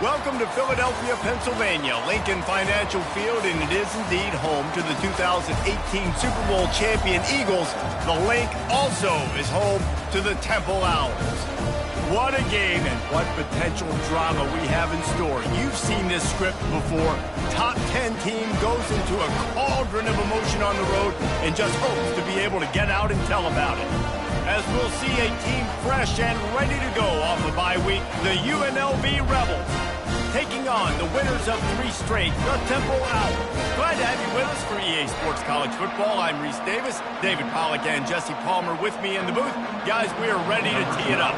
Welcome to Philadelphia, Pennsylvania, Lincoln Financial Field, and it is indeed home to the 2018 Super Bowl champion Eagles. The Link also is home to the Temple Owls. What a game and what potential drama we have in store. You've seen this script before. Top 10 team goes into a cauldron of emotion on the road and just hopes to be able to get out and tell about it. As we'll see a team fresh and ready to go off a bye week, the UNLV Rebels, taking on the winners of 3 straight, the Temple Owls. Glad to have you with us for EA Sports College Football. I'm Reese Davis, David Pollack and Jesse Palmer with me in the booth. Guys, we are ready to tee it up.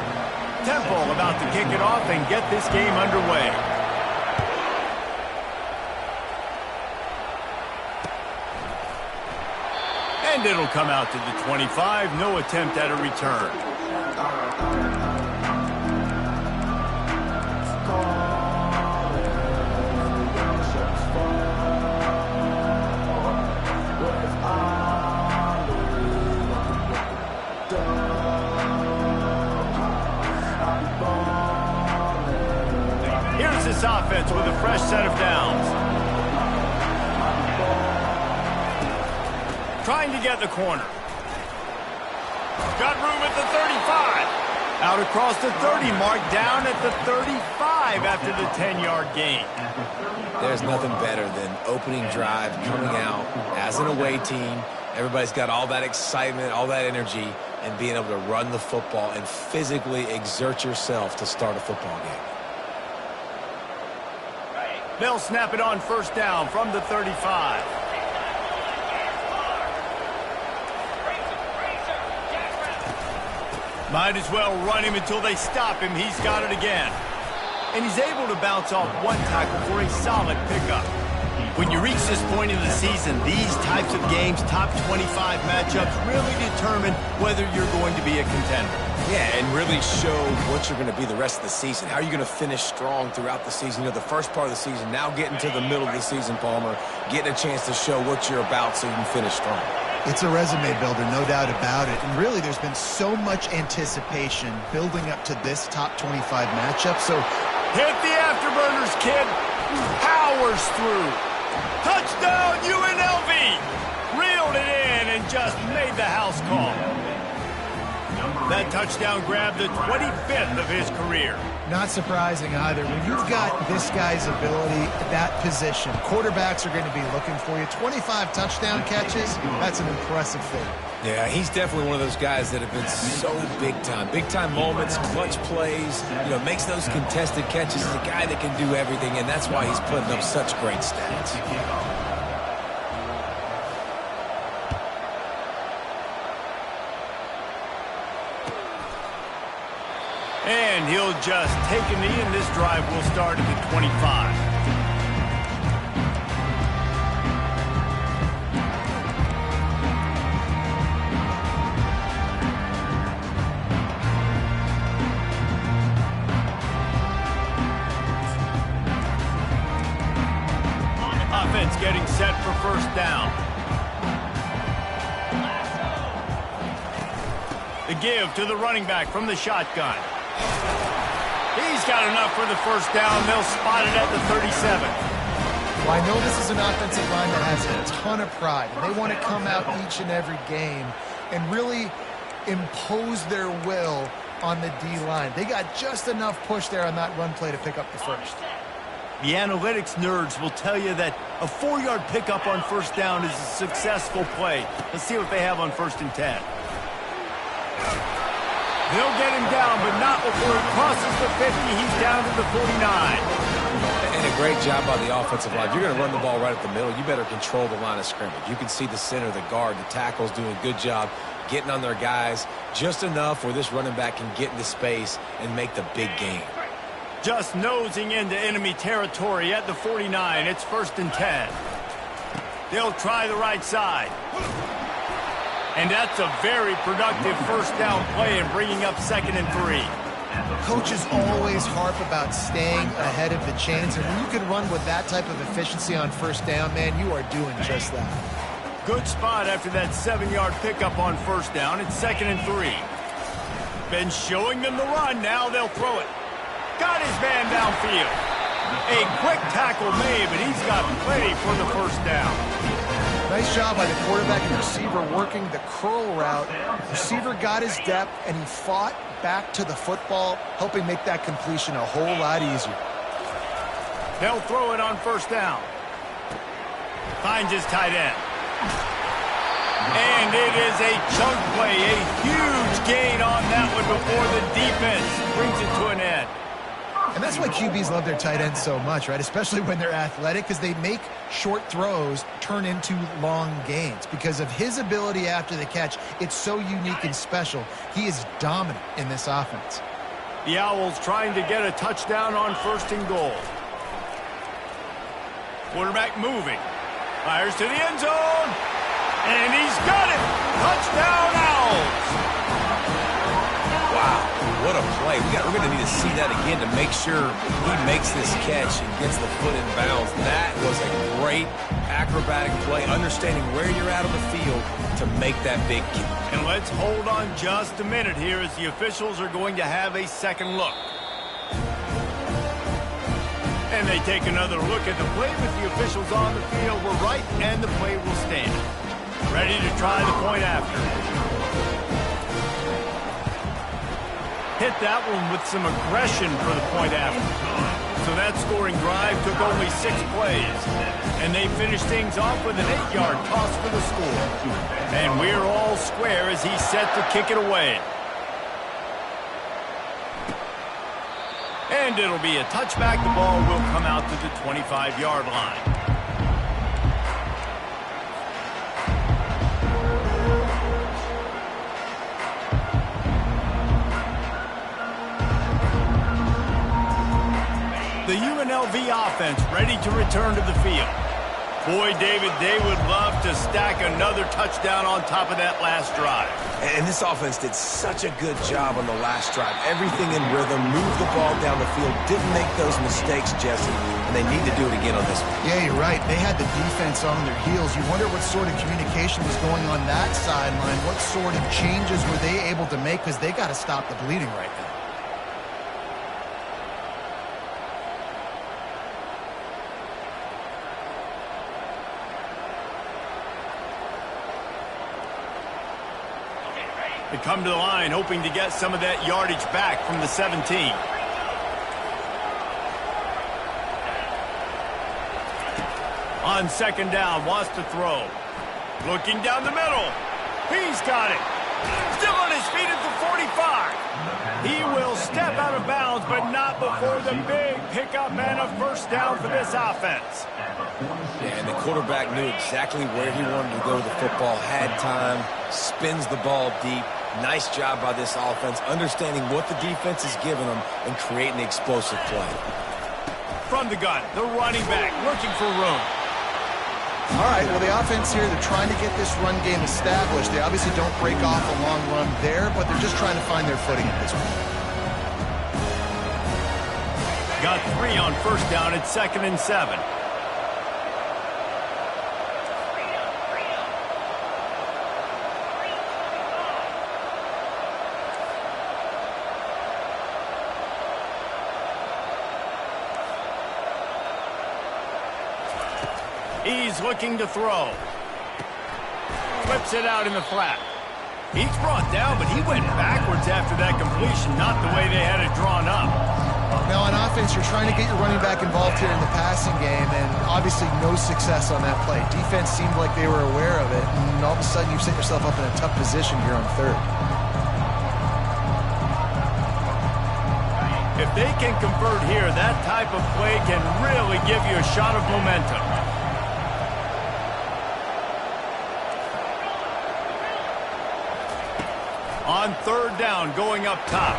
Temple about to kick it off and get this game underway. And it'll come out to the 25. No attempt at a return. Here's this offense with a fresh set of downs. Trying to get the corner. Got room at the 35. Out across the 30 mark, down at the 35 after the 10-yard gain. There's nothing better than opening drive, coming out as an away team. Everybody's got all that excitement, all that energy, and being able to run the football and physically exert yourself to start a football game. They'll snap it on first down from the 35. Might as well run him until they stop him. He's got it again. And he's able to bounce off one tackle for a solid pickup. When you reach this point in the season, these types of games, top 25 matchups, really determine whether you're going to be a contender. Yeah, and really show what you're going to be the rest of the season. How are you going to finish strong throughout the season? You know, the first part of the season, now getting to the middle of the season, Palmer, getting a chance to show what you're about so you can finish strong. It's a resume builder, no doubt about it. And really, there's been so much anticipation building up to this top 25 matchup. So hit the afterburners, kid. Powers through. Touchdown, UNLV. Reeled it in and just made the house call. That touchdown grabbed the 25th of his career. Not surprising either. When you've got this guy's ability at that position, quarterbacks are going to be looking for you. 25 touchdown catches, that's an impressive thing. Yeah, he's definitely one of those guys that have been so big time. Big time moments, clutch plays, you know, makes those contested catches. He's a guy that can do everything, and that's why he's putting up such great stats. And he'll just take a knee, and this drive will start at the 25. Offense getting set for first down. The give to the running back from the shotgun. He's got enough for the first down. They'll spot it at the 37. Well, I know this is an offensive line that has a ton of pride, and they want to come out each and every game and really impose their will on the D-line. They got just enough push there on that run play to pick up the first. The analytics nerds will tell you that a 4-yard pickup on first down is a successful play. Let's see what they have on 1st and 10. They'll get him down, but not before he crosses the 50. He's down to the 49. And a great job by the offensive line. If you're going to run the ball right at the middle, you better control the line of scrimmage. You can see the center, the guard, the tackles doing a good job getting on their guys just enough where this running back can get into space and make the big game. Just nosing into enemy territory at the 49. It's 1st and 10. They'll try the right side. And that's a very productive first down play and bringing up 2nd and 3. Coaches always harp about staying ahead of the chains, and when you can run with that type of efficiency on first down, man, you are doing just that. Good spot after that 7-yard pickup on first down. It's 2nd and 3. Been showing them the run. Now they'll throw it. Got his man downfield. A quick tackle made, but he's got plenty for the first down. Nice job by the quarterback and receiver working the curl route. Receiver got his depth, and he fought back to the football, helping make that completion a whole lot easier. They'll throw it on first down. Finds his tight end. And it is a chunk play, a huge gain on that one before the defense brings it to an end. And that's why QBs love their tight ends so much, right? Especially when they're athletic, because they make short throws turn into long gains. Because of his ability after the catch, it's so unique and special. He is dominant in this offense. The Owls trying to get a touchdown on first and goal. Quarterback moving. Fires to the end zone. And he's got it. Touchdown, Owls. Wow, what a play. We're going to need to see that again to make sure he makes this catch and gets the foot in bounds. That was a great acrobatic play, understanding where you're at on the field to make that big kick. And let's hold on just a minute here as the officials are going to have a second look. And they take another look at the play with the officials on the field. We're right, and the play will stand. Ready to try the point after. Hit that one with some aggression for the point after. So that scoring drive took only 6 plays. And they finished things off with an 8-yard toss for the score. And we're all square as he's set to kick it away. And it'll be a touchback. The ball will come out to the 25-yard line. The UNLV offense ready to return to the field. Boy, David, they would love to stack another touchdown on top of that last drive. And this offense did such a good job on the last drive. Everything in rhythm, moved the ball down the field, didn't make those mistakes, Jesse, and they need to do it again on this one. Yeah, you're right. They had the defense on their heels. You wonder what sort of communication was going on that sideline. What sort of changes were they able to make, because they got to stop the bleeding right now. They come to the line hoping to get some of that yardage back from the 17. On second down, wants to throw. Looking down the middle. He's got it. Still on his feet at the 45. He will step out of bounds, but not before the big pickup and a first down for this offense. Yeah, and the quarterback knew exactly where he wanted to go with the football, had time, spins the ball deep. Nice job by this offense, understanding what the defense is giving them and creating the explosive play. From the gun, the running back looking for room. All right, well, the offense here, they're trying to get this run game established. They obviously don't break off a long run there, but they're just trying to find their footing at this point. Got 3 on first down at 2nd and 7. He's looking to throw. Flips it out in the flat. He's brought down, but he went backwards after that completion, not the way they had it drawn up. Now, on offense, you're trying to get your running back involved here in the passing game, and obviously no success on that play. Defense seemed like they were aware of it, and all of a sudden you set yourself up in a tough position here on third. If they can convert here, that type of play can really give you a shot of momentum. On third down, going up top.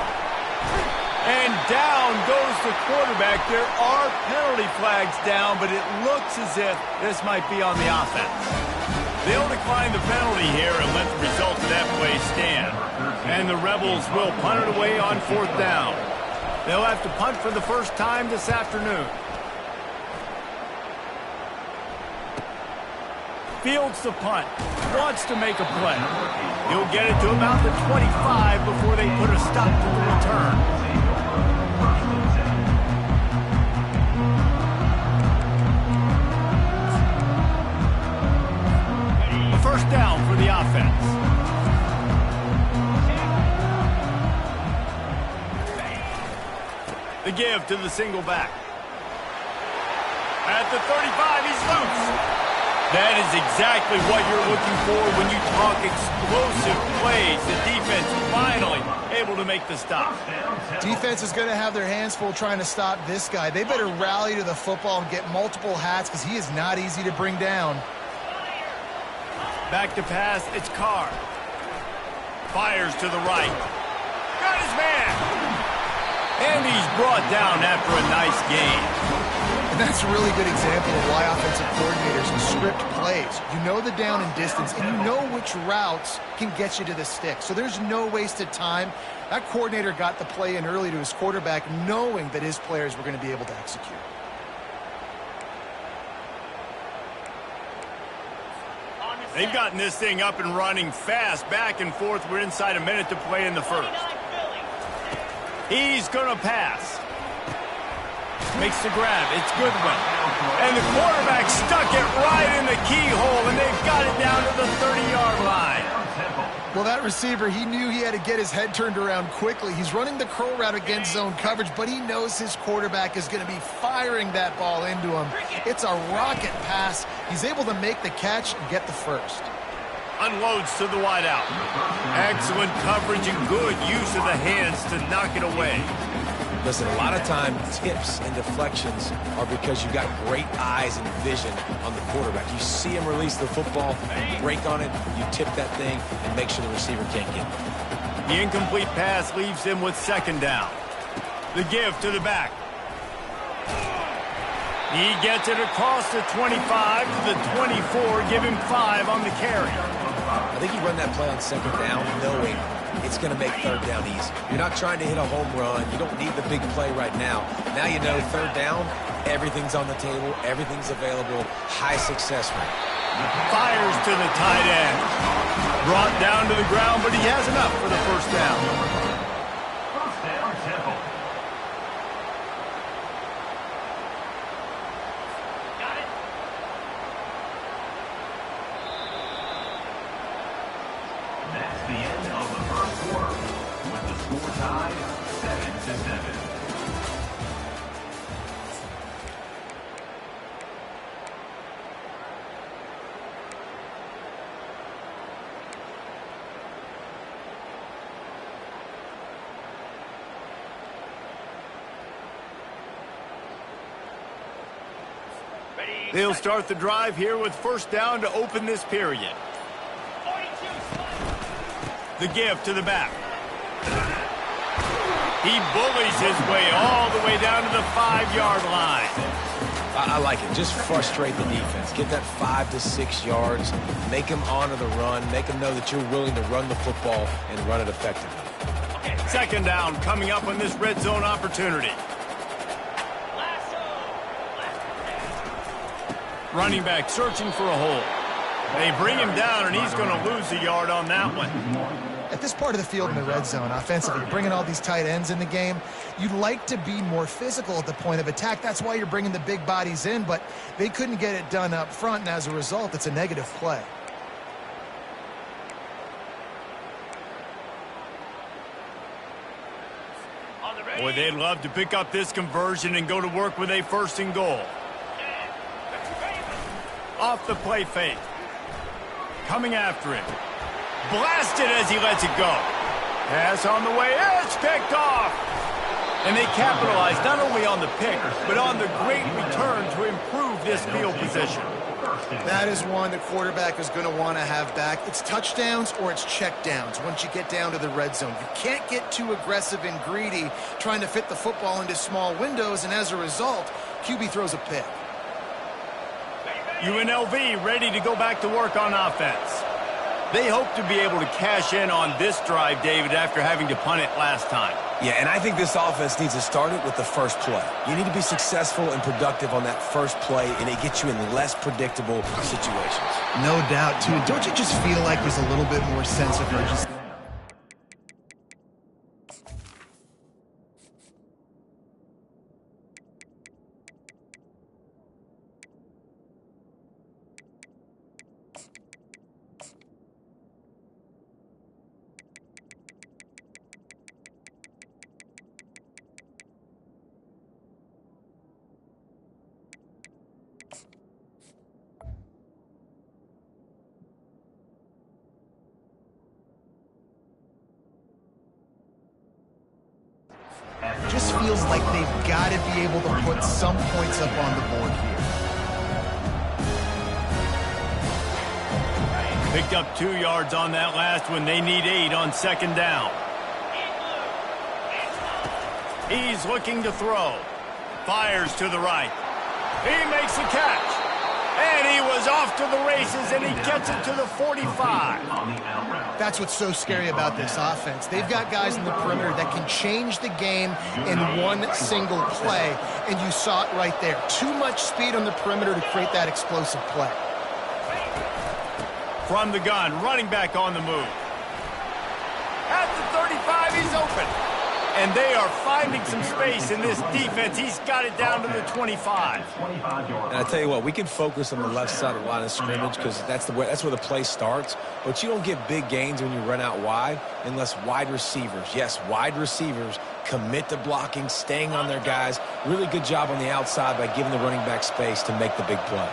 And down goes the quarterback. There are penalty flags down, but it looks as if this might be on the offense. They'll decline the penalty here and let the result of that play stand. And the Rebels will punt it away on 4th down. They'll have to punt for the first time this afternoon. Fields the punt. Wants to make a play. He'll get it to about the 25 before they put a stop to the return. offense. The give to the single back. At the 35, he's loose. That is exactly what you're looking for when you talk explosive plays. The defense finally able to make the stop. Defense is going to have their hands full trying to stop this guy. They better rally to the football and get multiple hats because he is not easy to bring down. Back to pass, it's Carr. Fires to the right. Got his man. And he's brought down after a nice gain. And that's a really good example of why offensive coordinators script plays. You know the down and distance, and you know which routes can get you to the stick. So there's no wasted time. That coordinator got the play in early to his quarterback, knowing that his players were going to be able to execute. They've gotten this thing up and running fast, back and forth. We're inside a minute to play in the first. He's going to pass. Makes the grab. It's Goodwin. And the quarterback stuck it right in the keyhole, and they've got it down to the 30-yard line. Well, that receiver, he knew he had to get his head turned around quickly. He's running the curl route against zone coverage, but he knows his quarterback is going to be firing that ball into him. It's a rocket pass. He's able to make the catch and get the first. Unloads to the wideout. Excellent coverage and good use of the hands to knock it away. Listen, a lot of time, tips and deflections are because you've got great eyes and vision on the quarterback. You see him release the football, break on it, you tip that thing, and make sure the receiver can't get it. The incomplete pass leaves him with second down. The give to the back. He gets it across the 25 to the 24, give him 5 on the carry. I think you run that play on second down knowing it's going to make third down easy. You're not trying to hit a home run. You don't need the big play right now. Now you know third down, everything's on the table, everything's available, high success rate. Fires to the tight end. Brought down to the ground, but he has enough for the first down. They'll start the drive here with first down to open this period. The give to the back. He bullies his way all the way down to the 5-yard line. I like it. Just frustrate the defense. Get that 5 to 6 yards. Make them honor the run. Make them know that you're willing to run the football and run it effectively. Second down coming up on this red zone opportunity. Running back searching for a hole. They bring him down, and he's going to lose a yard on that one. At this part of the field in the red zone, offensively, bringing all these tight ends in the game, you'd like to be more physical at the point of attack. That's why you're bringing the big bodies in, but they couldn't get it done up front, and as a result, it's a negative play. Boy, they'd love to pick up this conversion and go to work with a first and goal. Off the play fake. Coming after him. Blasted as he lets it go. Pass on the way. It's picked off. And they capitalize not only on the pick, but on the great return to improve this field position. That is one the quarterback is going to want to have back. It's touchdowns or it's checkdowns once you get down to the red zone. You can't get too aggressive and greedy trying to fit the football into small windows, and as a result, QB throws a pick. UNLV ready to go back to work on offense. They hope to be able to cash in on this drive, David, after having to punt it last time. Yeah, and I think this offense needs to start it with the first play. You need to be successful and productive on that first play, and it gets you in less predictable situations. No doubt, too. Don't you just feel like there's a little bit more sense of urgency? just feels like they've got to be able to put some points up on the board here. Picked up 2 yards on that last one. They need 8 on second down. He's looking to throw. Fires to the right. He makes the catch. And he was off to the races, and he gets it to the 45. That's what's so scary about this offense. They've got guys in the perimeter that can change the game in one single play, and you saw it right there. Too much speed on the perimeter to create that explosive play. From the gun, running back on the move. At the 35, he's open. And they are finding some space in this defense. He's got it down to the 25. And I tell you what, we can focus on the left side of the line of scrimmage because that's where the play starts. But you don't get big gains when you run out wide unless wide receivers, yes, wide receivers, commit to blocking, staying on their guys. Really good job on the outside by giving the running back space to make the big play.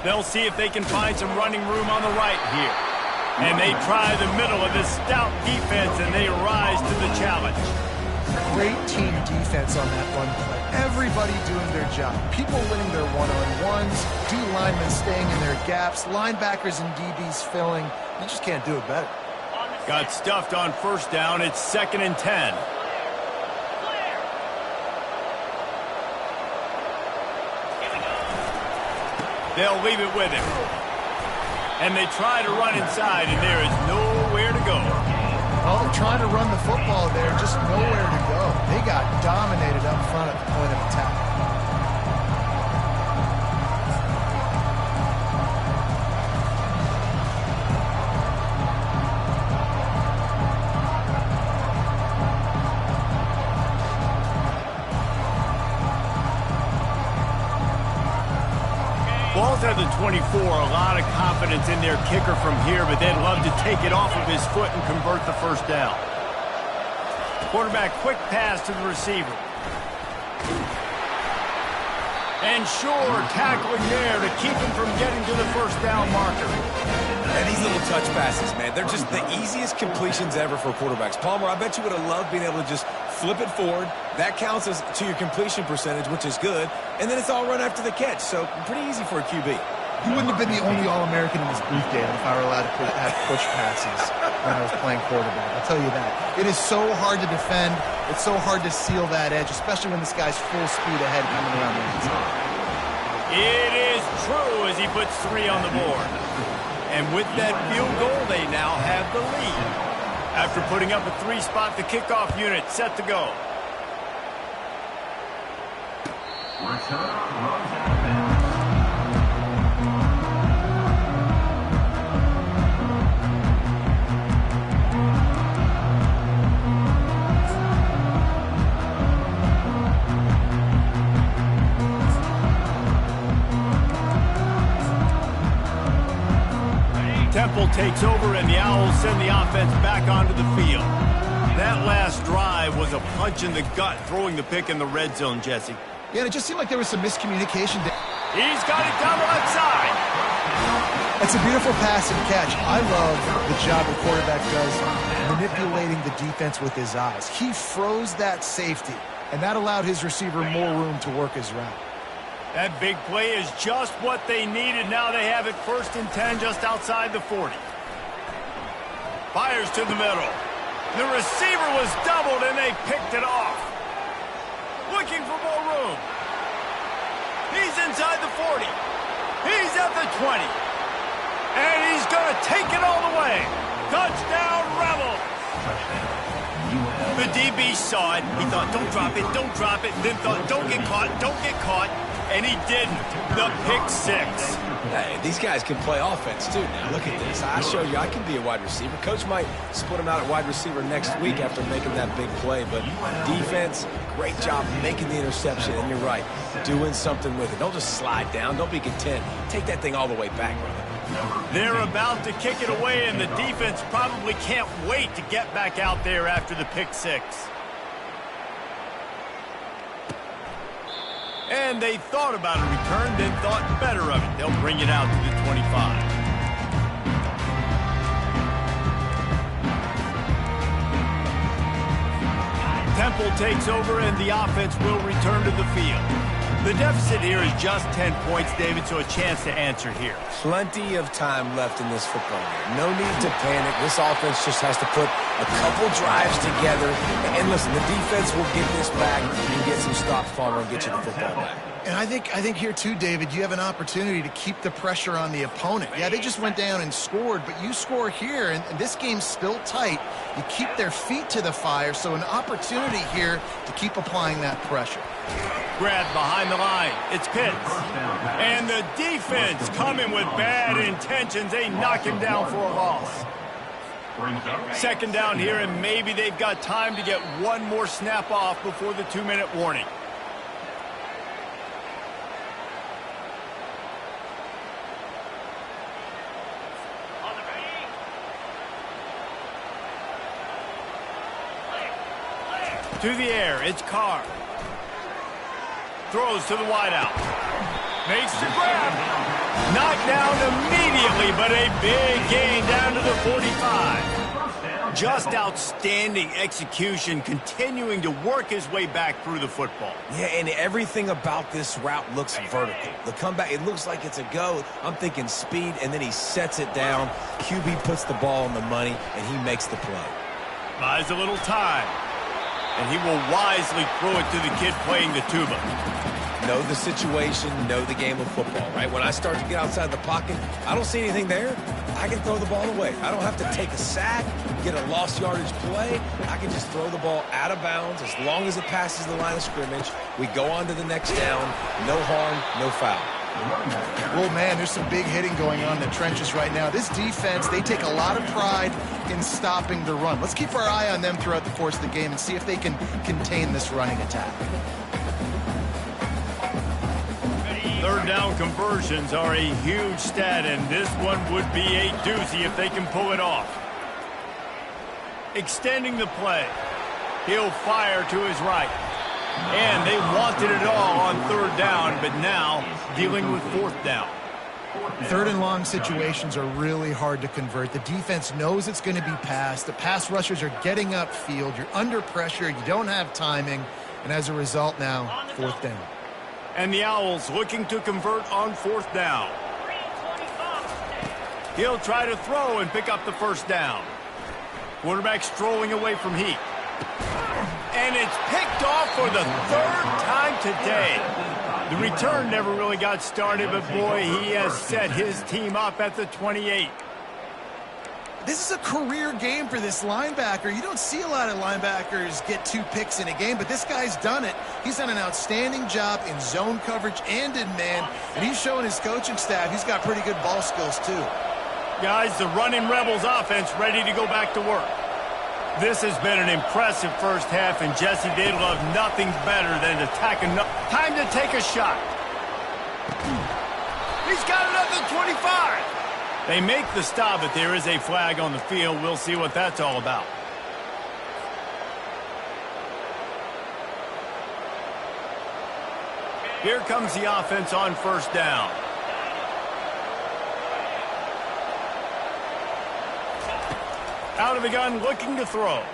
They'll see if they can find some running room on the right here. And they try the middle of this stout defense, and they rise to the challenge. Great team defense on that run play. Everybody doing their job. People winning their one-on-ones, D linemen staying in their gaps, linebackers and DBs filling. You just can't do it better. Got stuffed on first down. It's 2nd and 10. They'll leave it with him. And they try to run inside, and there is nowhere to go. Oh, trying to run the football there, just nowhere to go. They got dominated up front at the point of attack. Ball's at the 24, a lot of confidence in their kicker from here, but they'd love to take it off of his foot and convert the first down. Quarterback, quick pass to the receiver. And sure, tackling there to keep him from getting to the first down marker. And these little touch passes, man, they're just the easiest completions ever for quarterbacks. Palmer, I bet you would have loved being able to just flip it forward. That counts as to your completion percentage, which is good. And then it's all run after the catch, so pretty easy for a QB. He wouldn't have been the only All-American in this booth, Dan, if I were allowed to have push passes when I was playing quarterback. I'll tell you that. It is so hard to defend. It's so hard to seal that edge, especially when this guy's full speed ahead coming around the inside. It is true as he puts 3 on the board. And with that field goal, they now have the lead. After putting up a 3-spot, the kickoff unit set to go. Temple takes over, and the Owls send the offense back onto the field. That last drive was a punch in the gut, throwing the pick in the red zone, Jesse. Yeah, and it just seemed like there was some miscommunication. He's got it down the left side. It's a beautiful pass and catch. I love the job the quarterback does manipulating the defense with his eyes. He froze that safety, and that allowed his receiver more room to work his route. That big play is just what they needed. Now they have it 1st and 10 just outside the 40. Fires to the middle. The receiver was doubled, and they picked it off. Looking for more room. He's inside the 40. He's at the 20. And he's going to take it all the way. Touchdown, Rebels. The DB saw it. He thought, don't drop it, don't drop it. Then thought, don't get caught, don't get caught. And he didn't. The pick 6. Hey, these guys can play offense, too. Now, look at this. I showed you I can be a wide receiver. Coach might split him out at wide receiver next week after making that big play. But defense, great job making the interception. And you're right, doing something with it. Don't just slide down. Don't be content. Take that thing all the way back, brother. They're about to kick it away, and the defense probably can't wait to get back out there after the pick 6. And they thought about a return, then thought better of it. They'll bring it out to the 25. scramble takes over, and the offense will return to the field. The deficit here is just 10 points, David, so a chance to answer here. Plenty of time left in this football game. No need to panic. This offense just has to put a couple drives together. And listen, the defense will get this back and get some stops, Palmer, and get you the football back. And I think here too, David, you have an opportunity to keep the pressure on the opponent. Yeah, they just went down and scored, but you score here, and this game's still tight. You keep their feet to the fire, so an opportunity here to keep applying that pressure. Grabbed behind the line. It's Pitts. And the defense coming with bad intentions. They knock him down for a loss. Second down here, and maybe they've got time to get one more snap off before the 2-minute warning. To the air, it's Carr. Throws to the wideout. Makes the grab. Knocked down immediately, but a big gain down to the 45. Just outstanding execution, continuing to work his way back through the football. Yeah, and everything about this route looks vertical. The comeback, it looks like it's a go. I'm thinking speed, and then he sets it down. QB puts the ball on the money, and he makes the play. Buys a little time. And he will wisely throw it to the kid playing the tuba. Know the situation, know the game of football, right? When I start to get outside the pocket, I don't see anything there. I can throw the ball away. I don't have to take a sack, get a lost yardage play. I can just throw the ball out of bounds as long as it passes the line of scrimmage. We go on to the next down. No harm, no foul. Well, man, there's some big hitting going on in the trenches right now. This defense, they take a lot of pride in stopping the run. Let's keep our eye on them throughout the course of the game and see if they can contain this running attack. Third down conversions are a huge stat, and this one would be a doozy if they can pull it off. Extending the play. He'll fire to his right. And they wanted it all on third down, but now dealing with fourth down. Third and long situations are really hard to convert. The defense knows it's going to be passed. The pass rushers are getting upfield. You're under pressure. You don't have timing. And as a result now, fourth down. And the Owls looking to convert on fourth down. He'll try to throw and pick up the first down. Quarterback strolling away from Heat. And it's picked off for the third time today. The return never really got started, but boy, he has set his team up at the 28. This is a career game for this linebacker. You don't see a lot of linebackers get 2 picks in a game, but this guy's done it. He's done an outstanding job in zone coverage and in man, and he's showing his coaching staff he's got pretty good ball skills too. Guys, the running Rebels offense ready to go back to work. This has been an impressive first half, and Jesse, they'd love nothing better than to tack enough. Time to take a shot. He's got it up at 25. They make the stop, but there is a flag on the field. We'll see what that's all about. Here comes the offense on first down. Out of the gun, looking to throw.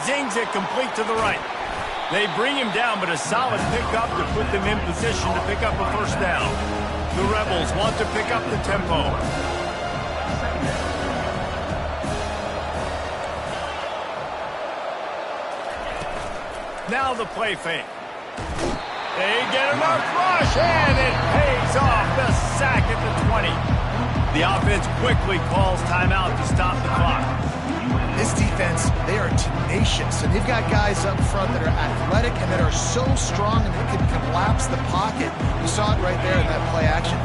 Zings it complete to the right. They bring him down, but a solid pickup to put them in position to pick up a first down. The Rebels want to pick up the tempo. Now the play fake. They get enough rush, and it pays off. The sack at the 20. The offense quickly calls timeout to stop the clock. This defense, they are tenacious, and they've got guys up front that are athletic and that are so strong and they can collapse the pocket. You saw it right there in that play action.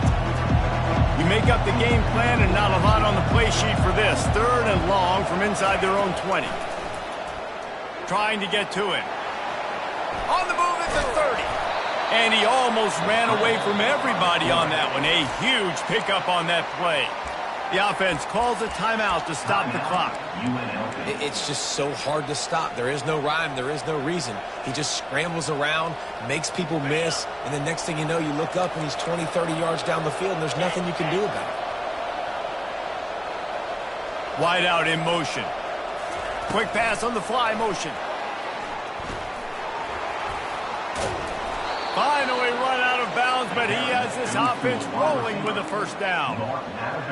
You make up the game plan and not a lot on the play sheet for this. Third and long from inside their own 20. Trying to get to it. On the move at the 30. And he almost ran away from everybody on that one. A huge pickup on that play. The offense calls a timeout to stop the clock. It's just so hard to stop. There is no rhyme. There is no reason. He just scrambles around, makes people miss, and the next thing you know, you look up and he's 20, 30 yards down the field, and there's nothing you can do about it. Wide out in motion. Quick pass on the fly motion. finally run out of bounds, but he has this offense rolling with a first down.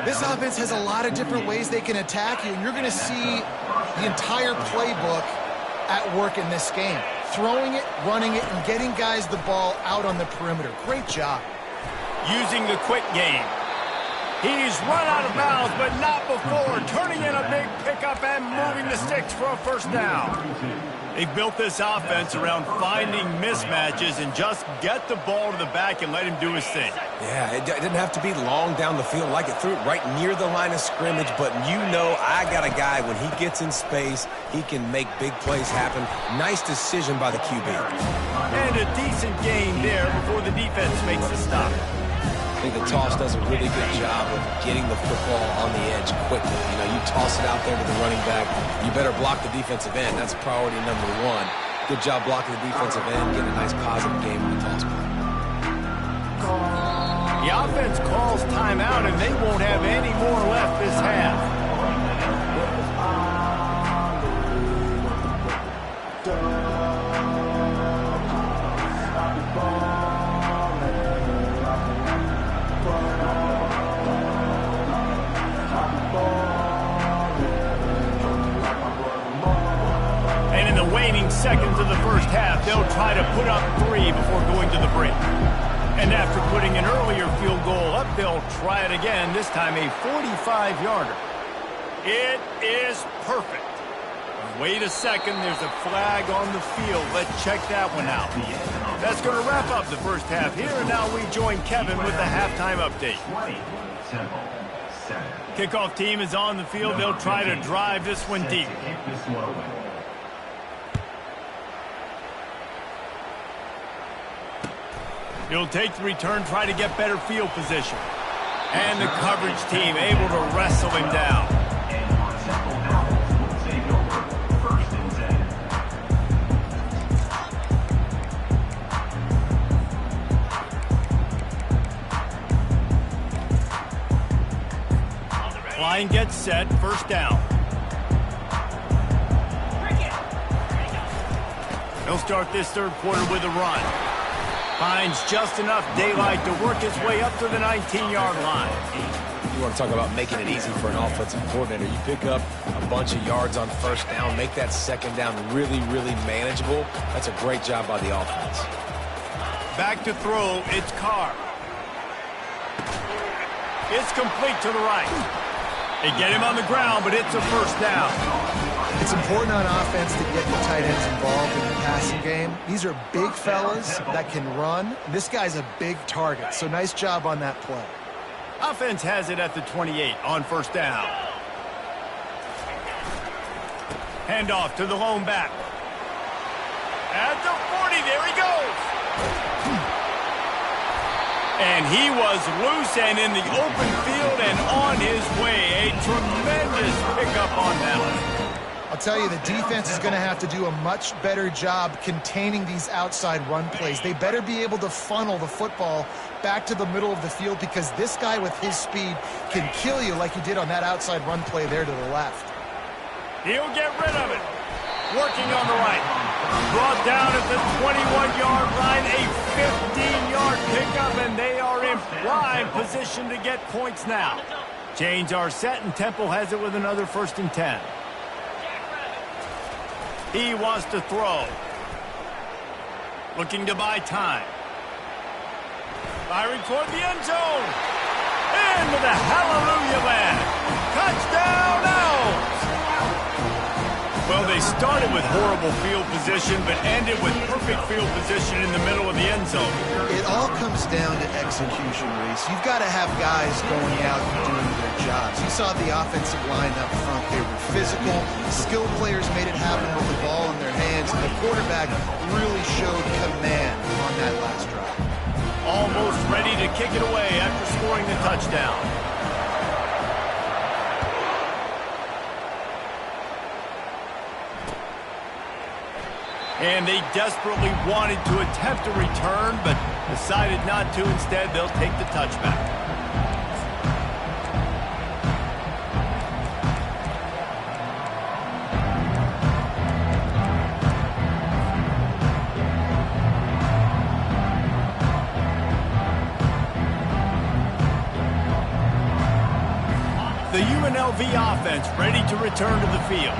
This offense has a lot of different ways they can attack you, and you're going to see the entire playbook at work in this game. Throwing it, running it, and getting guys the ball out on the perimeter. Great job. Using the quick game. He's run out of bounds, but not before. Turning in a big pickup and moving the sticks for a first down. They've built this offense around finding mismatches and just get the ball to the back and let him do his thing. Yeah, it didn't have to be long down the field. Like it threw it right near the line of scrimmage, but you know I got a guy, when he gets in space, he can make big plays happen. Nice decision by the QB. And a decent gain there before the defense makes the stop. I think the toss does a really good job of getting the football on the edge quickly. You know, you toss it out there to the running back, you better block the defensive end. That's priority number one. Good job blocking the defensive end, getting a nice positive game in the toss play. The offense calls timeout, and they won't have any more left this half. And in the waning seconds of the first half, they'll try to put up 3 before going to the break. And after putting an earlier field goal up, they'll try it again, this time a 45-yarder. It is perfect. Wait a second, there's a flag on the field. Let's check that one out. That's going to wrap up the first half here, and now we join Kevin with the halftime update. Kickoff team is on the field. They'll try to drive this one deep. He'll take the return, try to get better field position. And the coverage team able to wrestle him down. Line gets set, first down. He'll start this third quarter with a run. Finds just enough daylight to work his way up to the 19-yard line. You want to talk about making it easy for an offensive coordinator. You pick up a bunch of yards on first down, make that second down really, really manageable. That's a great job by the offense. Back to throw, it's Carr. It's complete to the right. They get him on the ground, but it's a first down. It's important on offense to get the tight ends involved in the passing game. These are big fellas that can run. This guy's a big target, so nice job on that play. Offense has it at the 28 on first down. Handoff to the lone back. At the 40, there he goes. And he was loose and in the open field and on his way. A tremendous pickup on that one. I'll tell you, the defense is going to have to do a much better job containing these outside run plays. They better be able to funnel the football back to the middle of the field, because this guy with his speed can kill you like he did on that outside run play there to the left. He'll get rid of it. Working on the right. Brought down at the 21-yard line, a 15-yard pickup, and they are in prime position to get points now. Chains are set, and Temple has it with another 1st and 10. He wants to throw. Looking to buy time. Firing toward the end zone. Into the hallelujah land. Touchdown Owls! Well, they started with horrible field position, but ended with perfect field position in the middle of the end zone. It all comes down to execution, Reese. You've got to have guys going out and doing their jobs. You saw the offensive line up front. They were physical. Skilled players made it happen with the ball in their hands, and the quarterback really showed command on that last drive. Almost ready to kick it away after scoring the touchdown. And they desperately wanted to attempt a return, but decided not to. Instead, they'll take the touchback. UNLV offense ready to return to the field.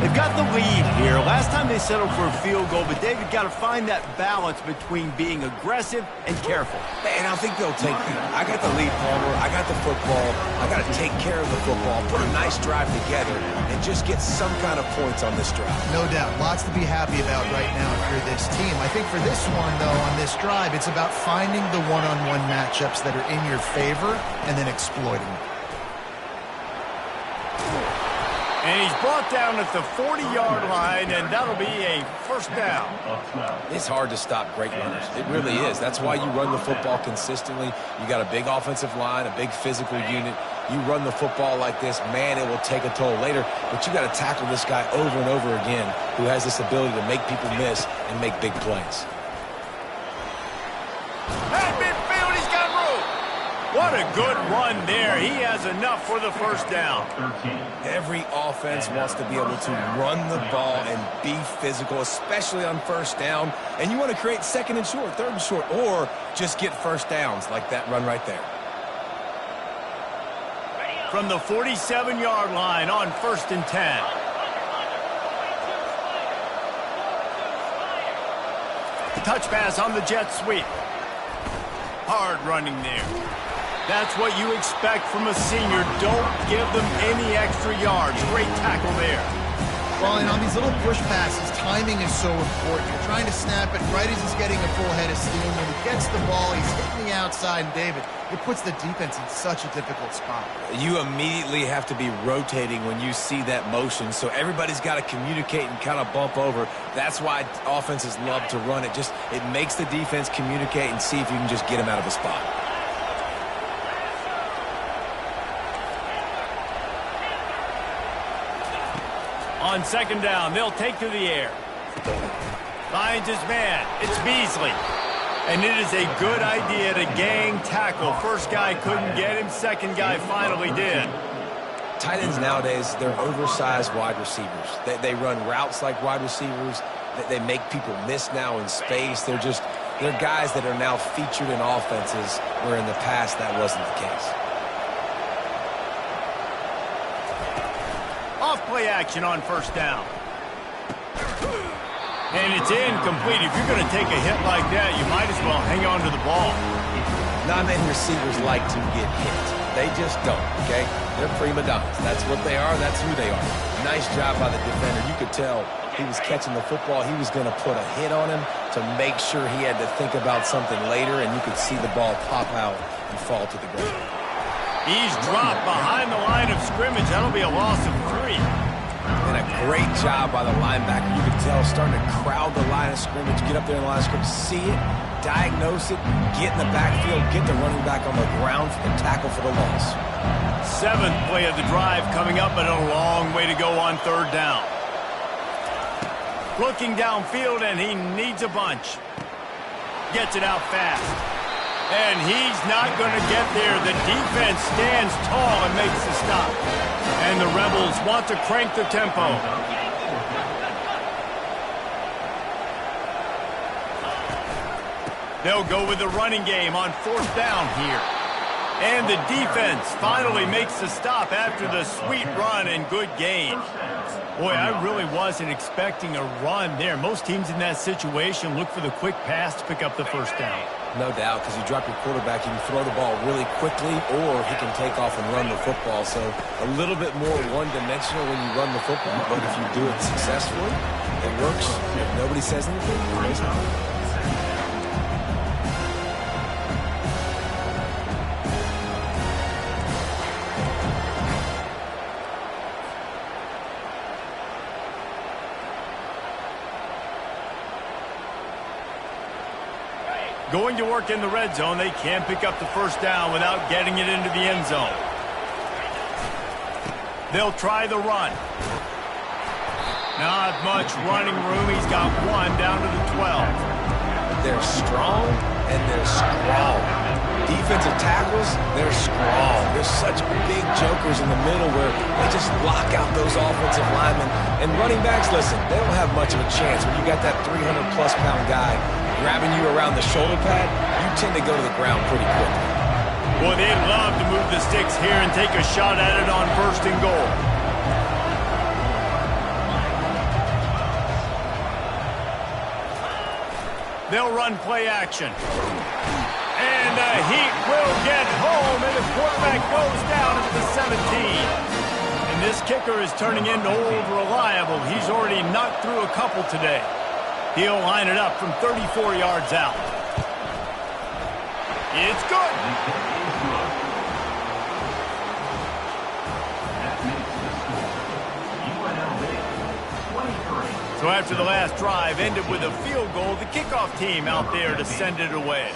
They've got the lead here. Last time they settled for a field goal, but David got to find that balance between being aggressive and careful. And I think they'll take that. I got the lead, Palmer. I got the football. I got to take care of the football, put a nice drive together, and just get some kind of points on this drive. No doubt. Lots to be happy about right now if you're this team. I think for this one, though, on this drive, it's about finding the one-on-one matchups that are in your favor and then exploiting them. And he's brought down at the 40-yard line, and that'll be a first down. It's hard to stop great runners. It really is. That's why you run the football consistently. You got a big offensive line, a big physical unit. You run the football like this, man, it will take a toll later. But you got to tackle this guy over and over again who has this ability to make people miss and make big plays. At midfield, he's got room. What a good run there. He has enough for the first down. Every offense wants to be able to run the ball and be physical, especially on first down. And you want to create second and short, third and short, or just get first downs like that run right there. From the 47-yard line on 1st and 10. Touch pass on the jet sweep. Hard running there. That's what you expect from a senior. Don't give them any extra yards. Great tackle there. Well, and on these little push passes, timing is so important. You're trying to snap it right as he's getting a full head of steam. When he gets the ball, he's hitting the outside, and David, it puts the defense in such a difficult spot. You immediately have to be rotating when you see that motion, so everybody's got to communicate and kind of bump over. That's why offenses love to run it. It makes the defense communicate and see if you can just get him out of a spot. On 2nd down, they'll take to the air. Finds his man. It's Beasley. And it is a good idea to gang tackle. First guy couldn't get him. Second guy finally did. Tight ends nowadays, they're oversized wide receivers. They run routes like wide receivers. They make people miss now in space. They're guys that are now featured in offenses where in the past that wasn't the case. Off-play action on 1st down. And it's incomplete. If you're going to take a hit like that, you might as well hang on to the ball. Not many receivers like to get hit. They just don't, okay? They're prima donnas. That's what they are. That's who they are. Nice job by the defender. You could tell he was catching the football. He was going to put a hit on him to make sure he had to think about something later, and you could see the ball pop out and fall to the ground. He's dropped behind the line of scrimmage. That'll be a loss of 3. And a great job by the linebacker. You can tell starting to crowd the line of scrimmage, get up there in the line of scrimmage, see it, diagnose it, get in the backfield, get the running back on the ground for the tackle for the loss. 7th play of the drive coming up, but a long way to go on 3rd down. Looking downfield, and he needs a bunch. Gets it out fast. And he's not going to get there. The defense stands tall and makes the stop. And the Rebels want to crank the tempo. They'll go with the running game on 4th down here. And the defense finally makes the stop after the sweet run and good gain. Boy, I really wasn't expecting a run there. Most teams in that situation look for the quick pass to pick up the 1st down. No doubt, because you drop your quarterback, you can throw the ball really quickly, or he can take off and run the football. So a little bit more one-dimensional when you run the football, but if you do it successfully, it works. If nobody says anything, it makes it. Going to work in the red zone. They can't pick up the 1st down without getting it into the end zone. They'll try the run. Not much running room. He's got 1 down to the 12. They're strong and they're strong. Defensive tackles, they're strong. There's such big jokers in the middle where they just block out those offensive linemen. And running backs, listen, they don't have much of a chance. When you got that 300-plus pound guy grabbing you around the shoulder pad, you tend to go to the ground pretty quickly. Boy, they'd love to move the sticks here and take a shot at it on 1st and goal. They'll run play action. And the Heat will get home, and the quarterback goes down at the 17. And this kicker is turning into old reliable. He's already knocked through a couple today. He'll line it up from 34 yards out. It's good. So after the last drive ended with a field goal, the kickoff team out there to send it away.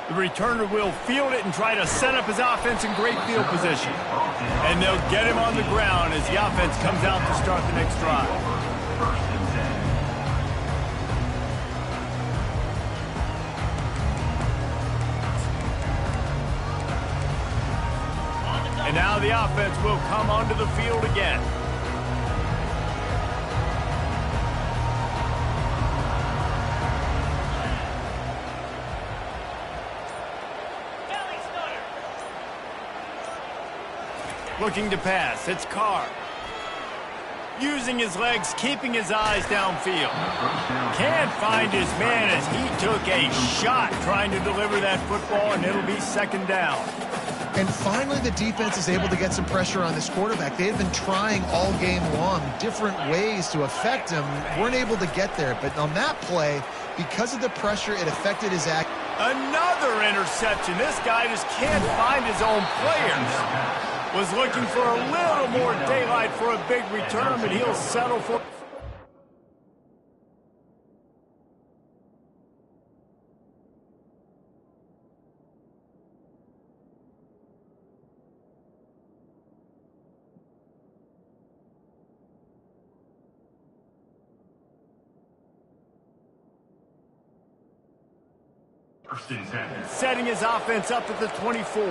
The returner will field it and try to set up his offense in great field position. And they'll get him on the ground as the offense comes out to start the next drive. And now the offense will come onto the field again. Looking to pass, it's Carr. Using his legs, keeping his eyes downfield. Can't find his man as he took a shot trying to deliver that football, and it'll be 2nd down. And finally, the defense is able to get some pressure on this quarterback. They had been trying all game long different ways to affect him. Weren't able to get there. But on that play, because of the pressure, it affected his act. Another interception. This guy just can't find his own players. Was looking for a little more daylight for a big return, but he'll settle for... Setting his offense up at the 24.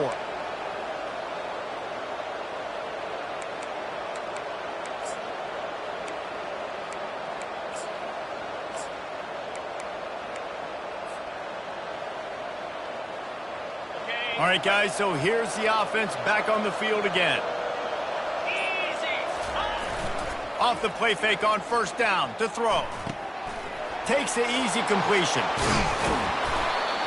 All right, guys, so here's the offense back on the field again. Off the play fake on 1st down to throw. Takes the easy completion.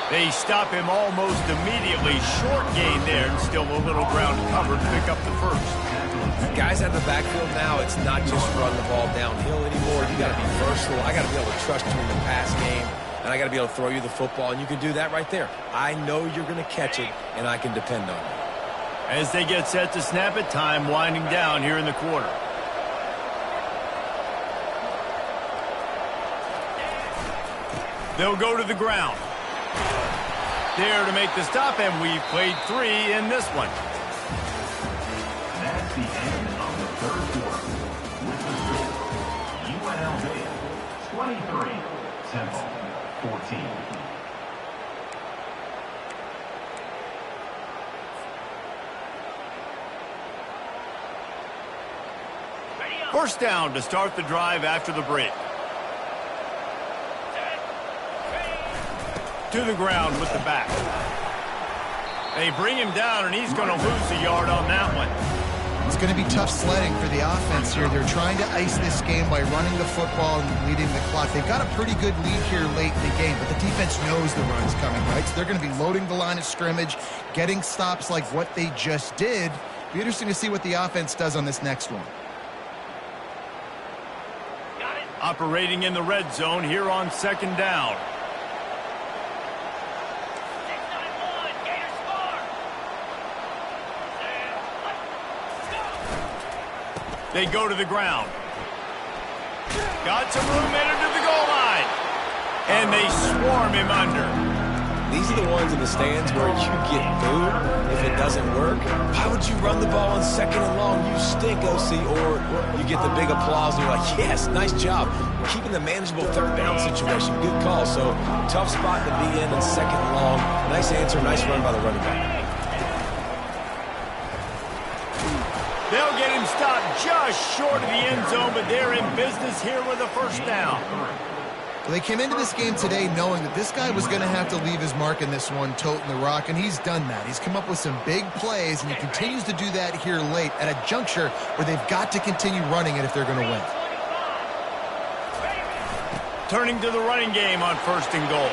They stop him almost immediately. Short gain there. Still a little ground covered to pick up the 1st. Guys out of the backfield now, it's not just run the ball downhill anymore. You got to be versatile. I got to be able to trust you in the pass game. And I got to be able to throw you the football, and you can do that right there. I know you're going to catch it, and I can depend on it. As they get set to snap it, time winding down here in the quarter. They'll go to the ground. There to make the stop, and we've played 3 in this one. That's the end of the 3rd quarter. With the score, UNLV 23, Temple 14. First down to start the drive after the break. To the ground with the back. They bring him down, and he's going to lose a yard on that one. It's going to be tough sledding for the offense here. They're trying to ice this game by running the football and leading the clock. They've got a pretty good lead here late in the game, but the defense knows the run's coming, right? So they're going to be loading the line of scrimmage, getting stops like what they just did. Be interesting to see what the offense does on this next one. Operating in the red zone here on 2nd down. They go to the ground. Got some room in to the goal line. And they swarm him under. These are the ones in the stands where you get booed if it doesn't work. Why would you run the ball on 2nd and long? You stink, OC. Or you get the big applause and you're like, yes, nice job. Keeping the manageable 3rd down situation. Good call. So tough spot to be in 2nd and long. Nice answer, nice run by the running back. They'll get him stopped just short of the end zone, but they're in business here with a 1st down. Well, they came into this game today knowing that this guy was going to have to leave his mark in this one, toting the rock, and he's done that. He's come up with some big plays, and he continues to do that here late at a juncture where they've got to continue running it if they're going to win. Turning to the running game on 1st and goal.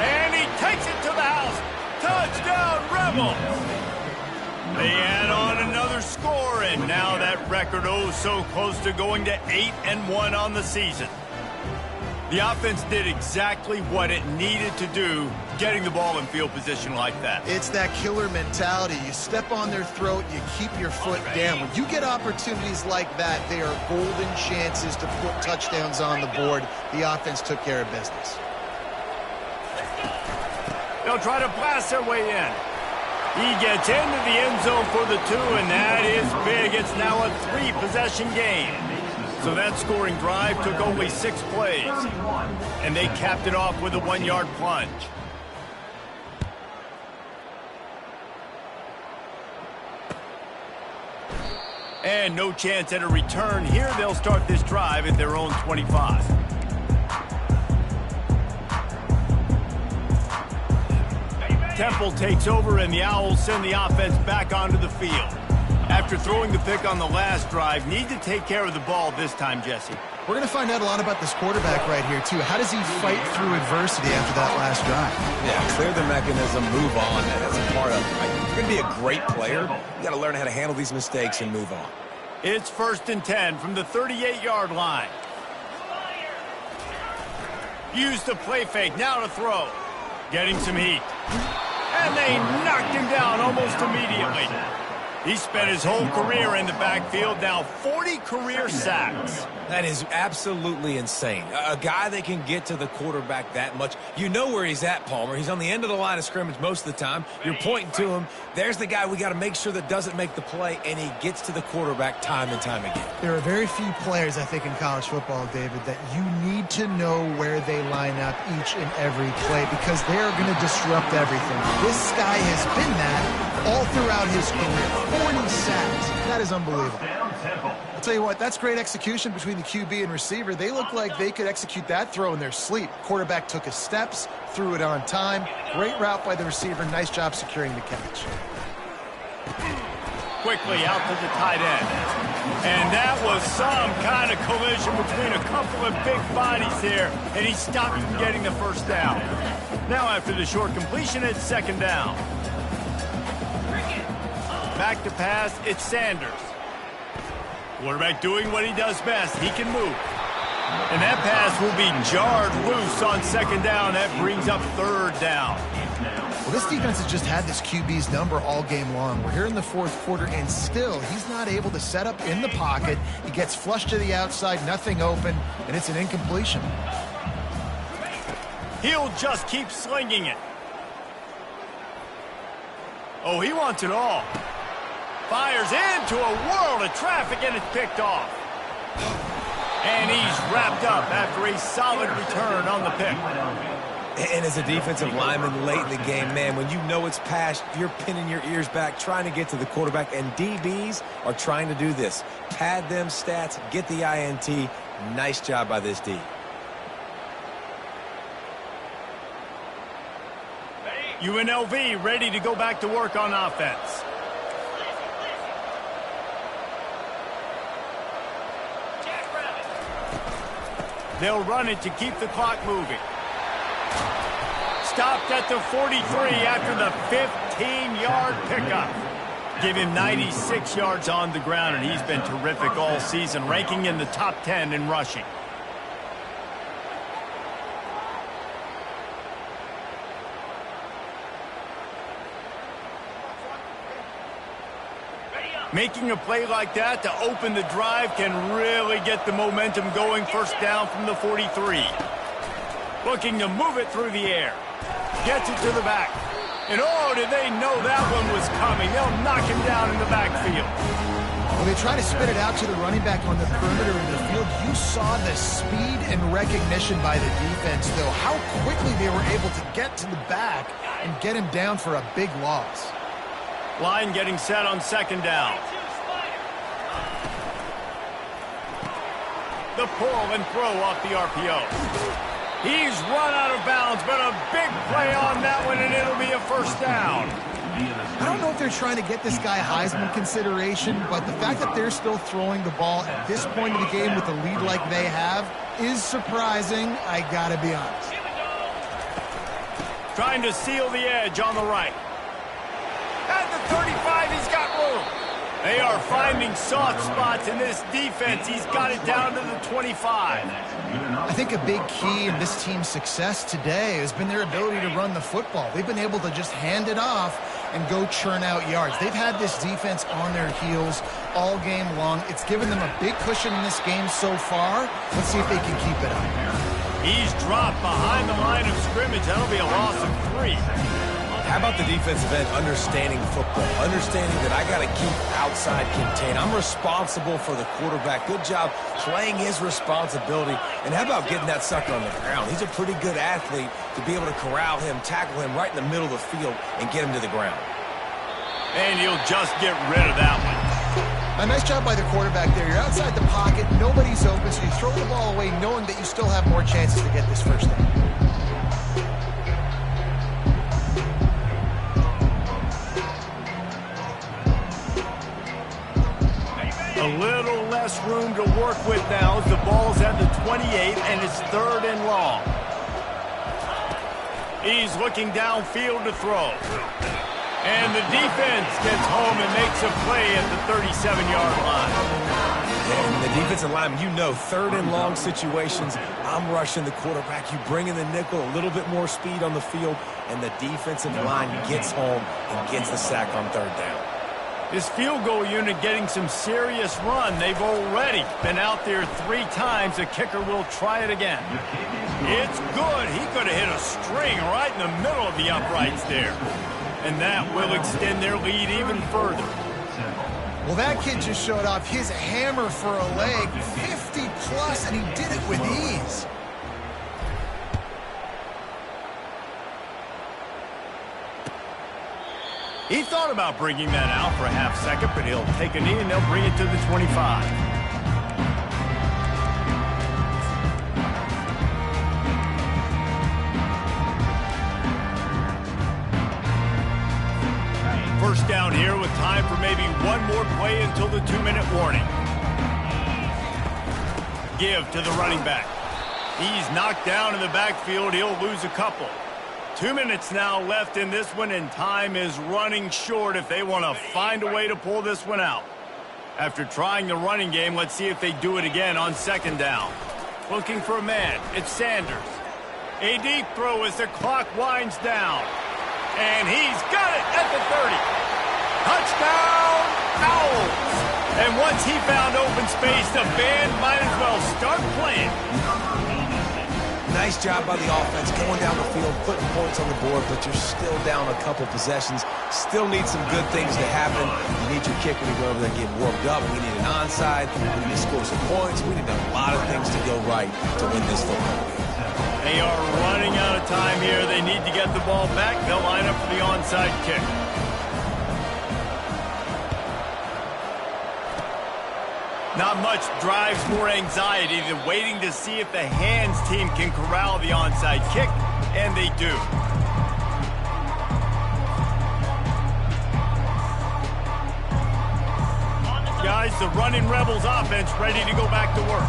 And he takes it to the house. Touchdown, Rebels! They add on another score, and now that record so close to going to 8-1 on the season. The offense did exactly what it needed to do, getting the ball in field position like that. It's that killer mentality. You step on their throat, you keep your foot down. When you get opportunities like that, they are golden chances to put touchdowns on the board. The offense took care of business. They'll try to blast their way in. He gets into the end zone for the 2, and that is big. It's now a 3-possession game. So that scoring drive took only 6 plays, and they capped it off with a 1-yard plunge. And no chance at a return here. They'll start this drive at their own 25. Temple takes over, and the Owls send the offense back onto the field. After throwing the pick on the last drive, need to take care of the ball this time, Jesse. We're going to find out a lot about this quarterback right here, too. How does he fight through adversity after that last drive? Yeah, clear the mechanism, move on. That's a part of it. Right? If you're going to be a great player, you got to learn how to handle these mistakes and move on. It's 1st and 10 from the 38-yard line. Use the play fake, now to throw. Getting some heat. And they knocked him down almost immediately. He spent his whole career in the backfield, now 40 career sacks. That is absolutely insane. A guy that can get to the quarterback that much. You know where he's at, Palmer. He's on the end of the line of scrimmage most of the time. You're pointing to him. There's the guy we got to make sure that doesn't make the play, and he gets to the quarterback time and time again. There are very few players, I think, in college football, David, that you need to know where they line up each and every play because they are going to disrupt everything. This guy has been that all throughout his career. 40 sacks. That is unbelievable. I'll tell you what, that's great execution between the QB and receiver. They look like they could execute that throw in their sleep. Quarterback took his steps, threw it on time. Great route by the receiver. Nice job securing the catch. Quickly out to the tight end. And that was some kind of collision between a couple of big bodies here, and he stopped from getting the first down. Now after the short completion, it's 2nd down. Back to pass, it's Sanders. Quarterback doing what he does best. He can move. And that pass will be jarred loose on 2nd down. That brings up 3rd down. Well, this defense has just had this QB's number all game long. We're here in the 4th quarter, and still he's not able to set up in the pocket. He gets flushed to the outside, nothing open, and it's an incompletion. He'll just keep slinging it. Oh, he wants it all. Fires into a world of traffic, and it's picked off. And he's wrapped up after a solid return on the pick. And as a defensive lineman late in the game, man, when you know it's past, you're pinning your ears back, trying to get to the quarterback, and DBs are trying to do this. Pad them stats, get the INT. Nice job by this D. UNLV ready to go back to work on offense. They'll run it to keep the clock moving. Stopped at the 43 after the 15-yard pickup. Give him 96 yards on the ground, and he's been terrific all season, ranking in the top 10 in rushing. Making a play like that to open the drive can really get the momentum going. 1st down from the 43. Looking to move it through the air. Gets it to the back. And oh, did they know that one was coming. They'll knock him down in the backfield. When they try to spit it out to the running back on the perimeter of the field, you saw the speed and recognition by the defense, though, how quickly they were able to get to the back and get him down for a big loss. Line getting set on 2nd down. The pull and throw off the RPO. He's run out of bounds, but a big play on that one, and it'll be a first down. I don't know if they're trying to get this guy Heisman consideration, but the fact that they're still throwing the ball at this point of the game with a lead like they have is surprising, I gotta be honest. Trying to seal the edge on the right. At the 35, he's got room. They are finding soft spots in this defense. He's got it down to the 25. I think a big key in this team's success today has been their ability to run the football. They've been able to just hand it off and go churn out yards. They've had this defense on their heels all game long. It's given them a big cushion in this game so far. Let's see if they can keep it up. He's dropped behind the line of scrimmage. That'll be a loss of 3. How about the defensive end understanding football, understanding that I got to keep outside contained. I'm responsible for the quarterback. Good job playing his responsibility. And how about getting that sucker on the ground? He's a pretty good athlete to be able to corral him, tackle him right in the middle of the field, and get him to the ground. And he'll just get rid of that one. A nice job by the quarterback there. You're outside the pocket, nobody's open, so you throw the ball away knowing that you still have more chances to get this first down. A little less room to work with now as the ball's at the 28 and it's 3rd and long. He's looking downfield to throw. And the defense gets home and makes a play at the 37-yard line. And the defensive lineman, you know, 3rd and long situations, I'm rushing the quarterback. You bring in the nickel, a little bit more speed on the field, and the defensive line gets home and gets the sack on 3rd down. This field goal unit getting some serious run. They've already been out there 3 times. The kicker will try it again. It's good. He could have hit a string right in the middle of the uprights there. And that will extend their lead even further. Well, that kid just showed off his hammer for a leg, 50-plus, and he did it with ease. He thought about bringing that out for a half second, but he'll take a knee and they'll bring it to the 25. First down here with time for maybe one more play until the 2-minute warning. Give to the running back. He's knocked down in the backfield. He'll lose a couple. 2 minutes now left in this one, and time is running short if they want to find a way to pull this one out. After trying the running game, let's see if they do it again on 2nd down. Looking for a man. It's Sanders. A deep throw as the clock winds down. And he's got it at the 30. Touchdown, Owls! And once he found open space, the band might as well start playing. Nice job by the offense going down the field, putting points on the board, but you're still down a couple possessions. Still need some good things to happen. You need your kicker to go over there and get warmed up. We need an onside. We need to score some points. We need a lot of things to go right to win this football game. They are running out of time here. They need to get the ball back. They'll line up for the onside kick. Not much drives more anxiety than waiting to see if the hands team can corral the onside kick, and they do. Guys, the running Rebels offense ready to go back to work.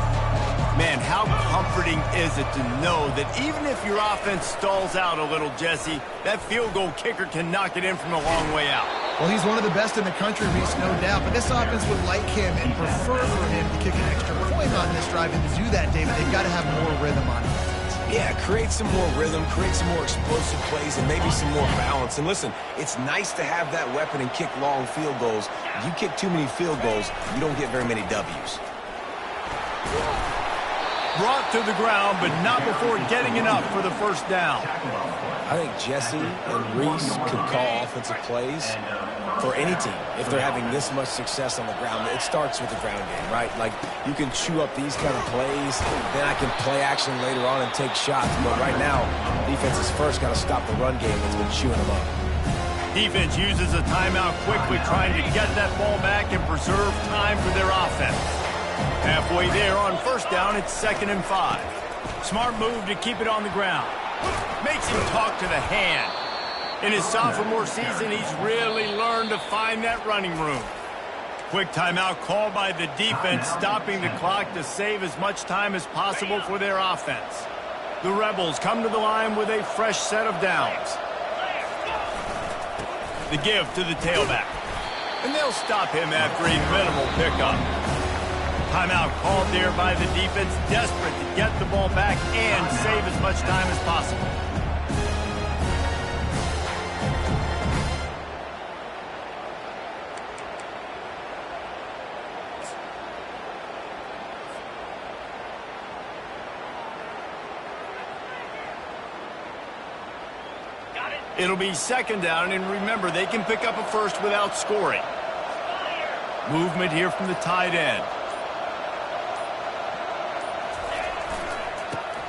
Man, how comforting is it to know that even if your offense stalls out a little, Jesse, that field goal kicker can knock it in from a long way out. Well, he's one of the best in the country, Reese, no doubt. But this offense would like him and prefer for him to kick an extra point on this drive. And to do that, David, they've got to have more rhythm on it. Yeah, create some more rhythm, create some more explosive plays, and maybe some more balance. And listen, it's nice to have that weapon and kick long field goals. You kick too many field goals, you don't get very many W's. Brought to the ground, but not before getting enough for the first down. I think Jesse and Reese could call offensive plays for any team if they're having this much success on the ground. It starts with the ground game, right? Like, you can chew up these kind of plays, then I can play action later on and take shots. But right now, defense has first got to stop the run game that's been chewing them up. Defense uses a timeout quickly, trying to get that ball back and preserve time for their offense. Halfway there on first down, it's 2nd and 5. Smart move to keep it on the ground. Makes him talk to the hand. In his sophomore season, he's really learned to find that running room. Quick timeout called by the defense, stopping the clock to save as much time as possible for their offense. The Rebels come to the line with a fresh set of downs. The give to the tailback. And they'll stop him after a minimal pickup. Timeout called there by the defense, desperate to get the ball back and save as much time as possible. It'll be second down, and remember, they can pick up a first without scoring. Movement here from the tight end.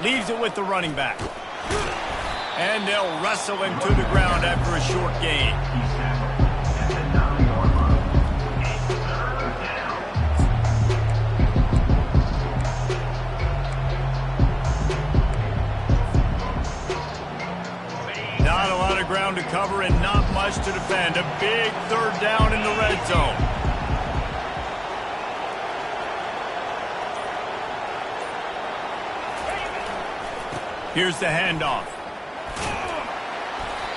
Leaves it with the running back. And they'll wrestle him to the ground after a short gain. He's tackled at the 9-yard line. Not a lot of ground to cover and not much to defend. A big third down in the red zone. Here's the handoff.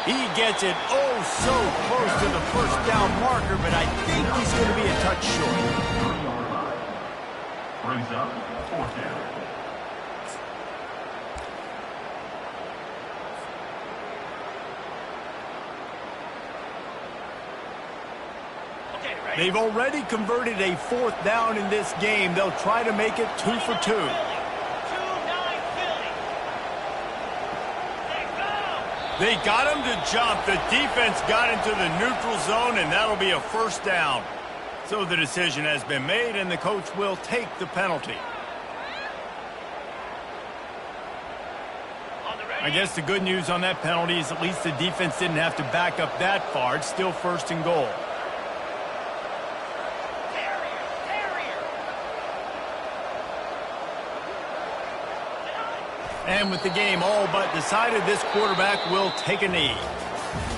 He gets it so close to the first down marker, but I think he's going to be a touch short. 3-yard line. Brings up fourth down. They've already converted a fourth down in this game. They'll try to make it 2 for 2. They got him to jump. The defense got into the neutral zone, and that'll be a first down. So the decision has been made, and the coach will take the penalty. I guess the good news on that penalty is at least the defense didn't have to back up that far. It's still first and goal. And with the game all but decided, this quarterback will take a knee.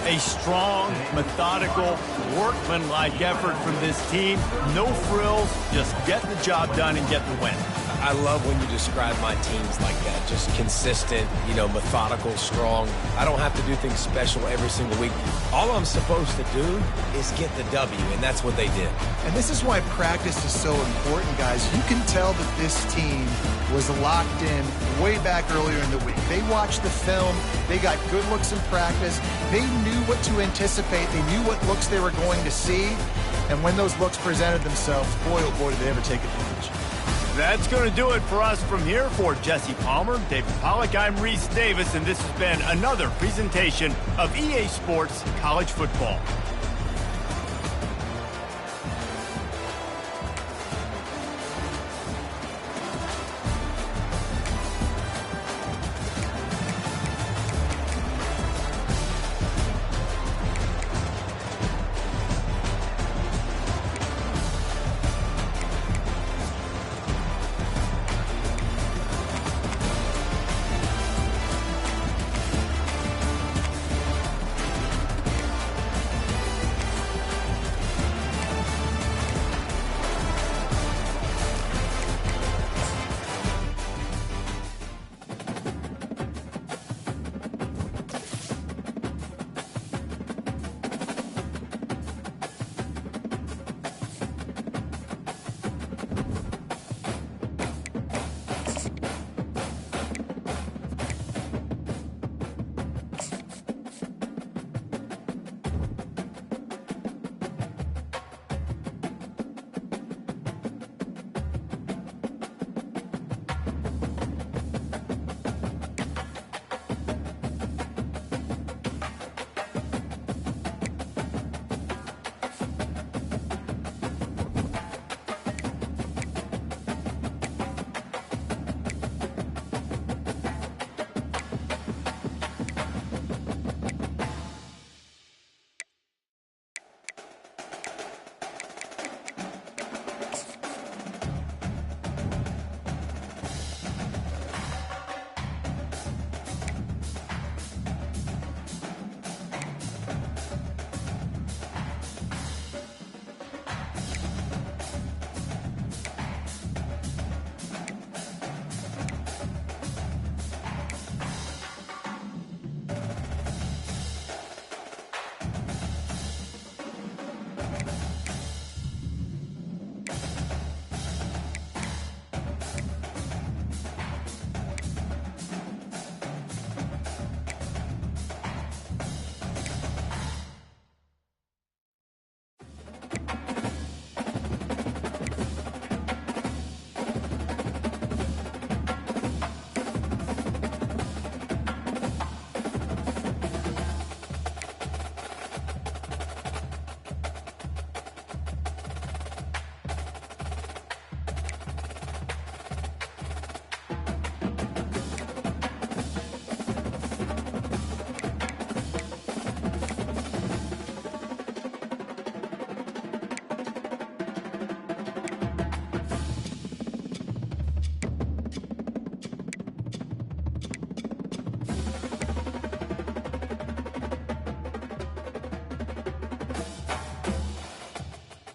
A strong, methodical, workmanlike effort from this team. No frills, just get the job done and get the win. I love when you describe my teams like that. Just consistent, methodical, strong. I don't have to do things special every single week. All I'm supposed to do is get the W, and that's what they did. And this is why practice is so important, guys. You can tell that this team was locked in way back earlier in the week. They watched the film. They got good looks in practice. They knew what to anticipate. They knew what looks they were going to see. And when those looks presented themselves, boy, oh boy, did they ever take advantage. That's going to do it for us from here. For Jesse Palmer, David Pollack, I'm Reese Davis, and this has been another presentation of EA Sports College Football.